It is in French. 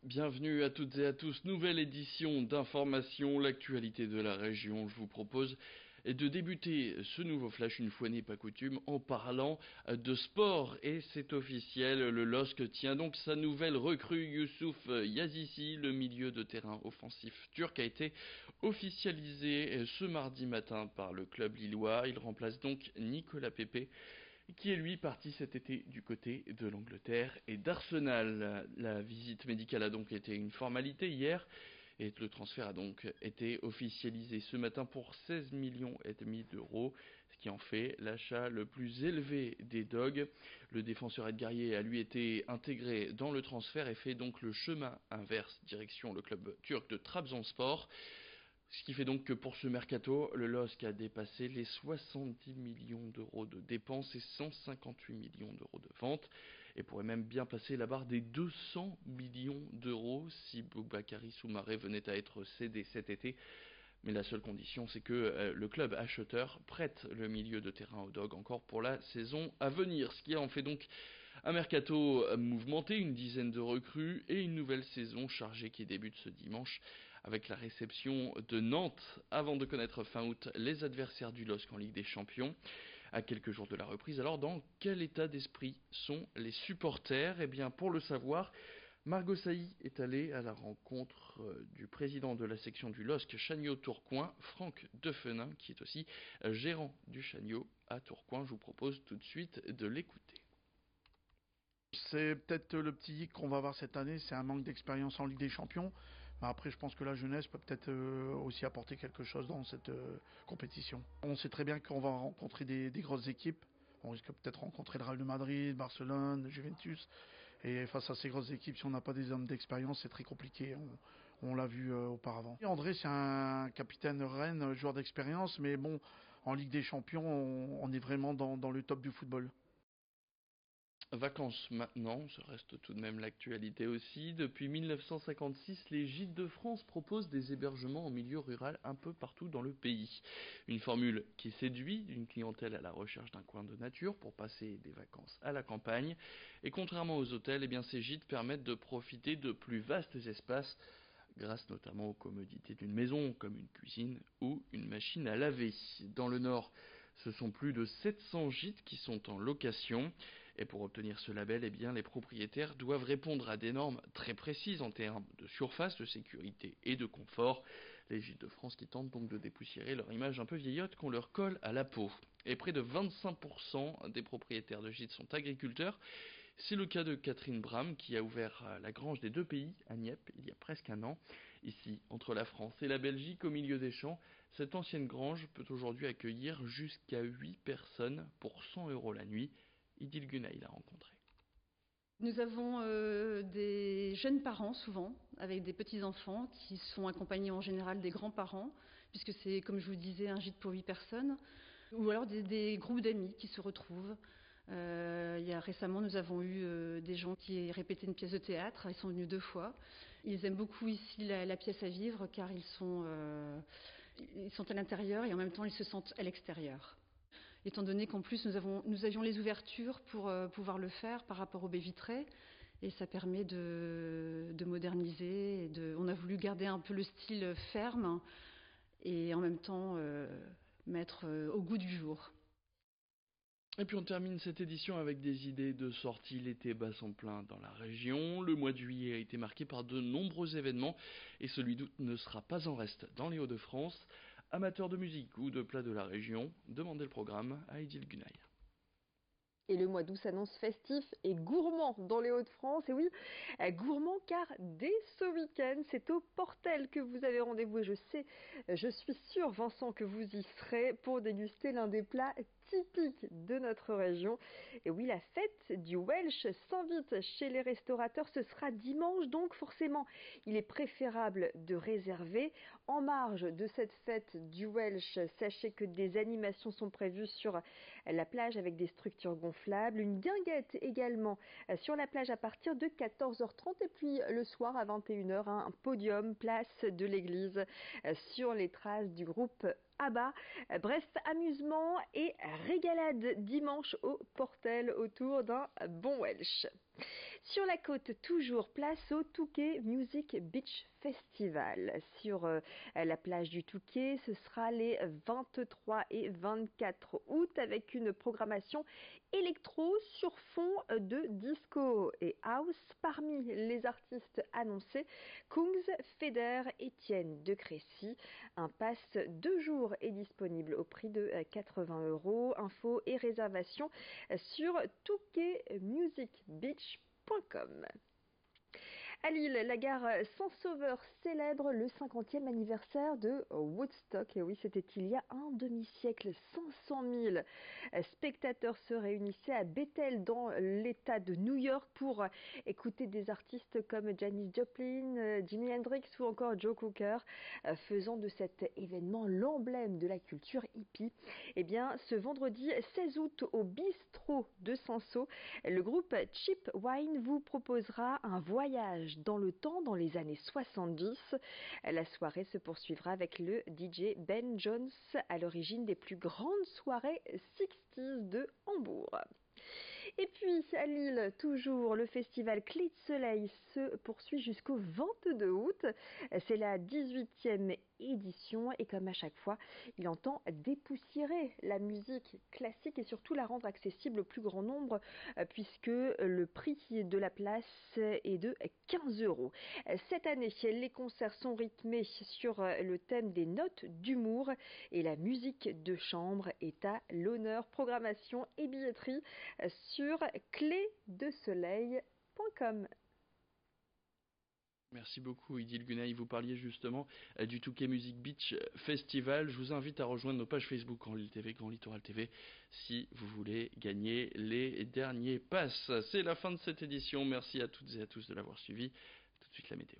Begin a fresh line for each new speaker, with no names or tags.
Bienvenue à toutes et à tous, nouvelle édition d'information, l'actualité de la région. Je vous propose de débuter ce nouveau flash, une fois n'est pas coutume, en parlant de sport. Et c'est officiel, le LOSC tient donc sa nouvelle recrue, Youssouf Yazisi, le milieu de terrain offensif turc, a été officialisé ce mardi matin par le club lillois. Il remplace donc Nicolas Pepe, qui est lui parti cet été du côté de l'Angleterre et d'Arsenal. La visite médicale a donc été une formalité hier et le transfert a donc été officialisé ce matin pour 16,5 millions d'euros, ce qui en fait l'achat le plus élevé des Dogs. Le défenseur edgarier a lui été intégré dans le transfert et fait donc le chemin inverse direction le club turc de Trabzonspor. Ce qui fait donc que pour ce mercato, le LOSC a dépassé les 70 millions d'euros de dépenses et 158 millions d'euros de ventes, et pourrait même bien passer la barre des 200 millions d'euros si Boubakary Soumaré venait à être cédé cet été. Mais la seule condition, c'est que le club acheteur prête le milieu de terrain aux Dogs encore pour la saison à venir, ce qui en fait donc un mercato mouvementé, une dizaine de recrues et une nouvelle saison chargée qui débute ce dimanche avec la réception de Nantes avant de connaître fin août les adversaires du LOSC en Ligue des Champions. À quelques jours de la reprise, alors dans quel état d'esprit sont les supporters? Eh bien, pour le savoir, Margot Sailly est allée à la rencontre du président de la section du LOSC Chagnaud-Tourcoing, Franck Defenin, qui est aussi gérant du Chagnaud à Tourcoing. Je vous propose tout de suite de l'écouter.
C'est peut-être le petit hic qu'on va avoir cette année, c'est un manque d'expérience en Ligue des Champions. Mais après, je pense que la jeunesse peut peut-être aussi apporter quelque chose dans cette compétition. On sait très bien qu'on va rencontrer des grosses équipes. On risque peut-être de rencontrer le Real de Madrid, Barcelone, Juventus. Et face à ces grosses équipes, si on n'a pas des hommes d'expérience, c'est très compliqué. On l'a vu auparavant. Et André, c'est un capitaine Rennes, joueur d'expérience. Mais bon, en Ligue des Champions, on est vraiment dans le top du football.
Vacances maintenant, ça reste tout de même l'actualité aussi. Depuis 1956, les Gîtes de France proposent des hébergements en milieu rural un peu partout dans le pays. Une formule qui séduit une clientèle à la recherche d'un coin de nature pour passer des vacances à la campagne. Et contrairement aux hôtels, eh bien, ces gîtes permettent de profiter de plus vastes espaces grâce notamment aux commodités d'une maison, comme une cuisine ou une machine à laver. Dans le Nord, ce sont plus de 700 gîtes qui sont en location, et pour obtenir ce label, eh bien, les propriétaires doivent répondre à des normes très précises en termes de surface, de sécurité et de confort. Les Gîtes de France qui tentent donc de dépoussiérer leur image un peu vieillotte qu'on leur colle à la peau. Et près de 25% des propriétaires de gîtes sont agriculteurs. C'est le cas de Catherine Bram qui a ouvert la grange des deux pays à Nieppe il y a presque un an. Ici, entre la France et la Belgique, au milieu des champs, cette ancienne grange peut aujourd'hui accueillir jusqu'à 8 personnes pour 100 € la nuit. Idil Gunay l'a rencontré.
Nous avons des jeunes parents souvent, avec des petits-enfants qui sont accompagnés en général des grands-parents, puisque c'est, comme je vous disais, un gîte pour 8 personnes, ou alors des groupes d'amis qui se retrouvent. Récemment, nous avons eu des gens qui répétaient une pièce de théâtre, ils sont venus 2 fois. Ils aiment beaucoup ici la pièce à vivre car ils sont à l'intérieur et en même temps ils se sentent à l'extérieur. Étant donné qu'en plus nous avions les ouvertures pour pouvoir le faire par rapport aux baies vitrées, et ça permet de moderniser. On a voulu garder un peu le style ferme et en même temps mettre au goût du jour.
Et puis on termine cette édition avec des idées de sortie. L'été bat son plein dans la région. Le mois de juillet a été marqué par de nombreux événements et celui d'août ne sera pas en reste dans les Hauts-de-France. Amateurs de musique ou de plats de la région, demandez le programme à Idil Gunay.
Et le mois d'août s'annonce festif et gourmand dans les Hauts-de-France. Et oui, gourmand car dès ce week-end, c'est au Portel que vous avez rendez-vous. Et je suis sûre, Vincent, que vous y serez pour déguster l'un des plats typiques de notre région. Et oui, la fête du Welsh s'invite chez les restaurateurs. Ce sera dimanche, donc forcément, il est préférable de réserver. En marge de cette fête du Welsh, sachez que des animations sont prévues sur la plage avec des structures gonflables, une guinguette également sur la plage à partir de 14h30 et puis le soir à 21h, un podium place de l'église sur les traces du groupe ABBA. Bref, amusement et régalade dimanche au Portel autour d'un bon Welsh. Sur la côte, toujours, place au Touquet Music Beach Festival. Sur la plage du Touquet, ce sera les 23 et 24 août avec une programmation électro sur fond de disco et house. Parmi les artistes annoncés, Kungs, Feder, Étienne de Crécy. Un pass 2 jours est disponible au prix de 80 €. Infos et réservations sur touquetmusicbeach.com. À Lille, la gare Saint-Sauveur célèbre le 50e anniversaire de Woodstock. Et oui, c'était il y a un demi-siècle. 500 000 spectateurs se réunissaient à Bethel dans l'État de New York pour écouter des artistes comme Janis Joplin, Jimi Hendrix ou encore Joe Cocker, faisant de cet événement l'emblème de la culture hippie. Eh bien, ce vendredi 16 août au bistrot de Sanso, le groupe Cheap Wine vous proposera un voyage dans le temps dans les années 70. La soirée se poursuivra avec le DJ Ben Jones, à l'origine des plus grandes soirées 60s de Hambourg. Et puis à Lille, toujours, le festival Clé de Soleil se poursuit jusqu'au 22 août. C'est la 18e édition et comme à chaque fois, il entend dépoussiérer la musique classique et surtout la rendre accessible au plus grand nombre puisque le prix de la place est de 15 €. Cette année, les concerts sont rythmés sur le thème des notes d'humour et la musique de chambre est à l'honneur. Programmation et billetterie sur clédesoleil.com.
Merci beaucoup Idil Gunay, vous parliez justement du Touquet Music Beach Festival. Je vous invite à rejoindre nos pages Facebook Grand Lille TV, Grand Littoral TV, si vous voulez gagner les derniers passes. C'est la fin de cette édition, merci à toutes et à tous de l'avoir suivi. Tout de suite la météo.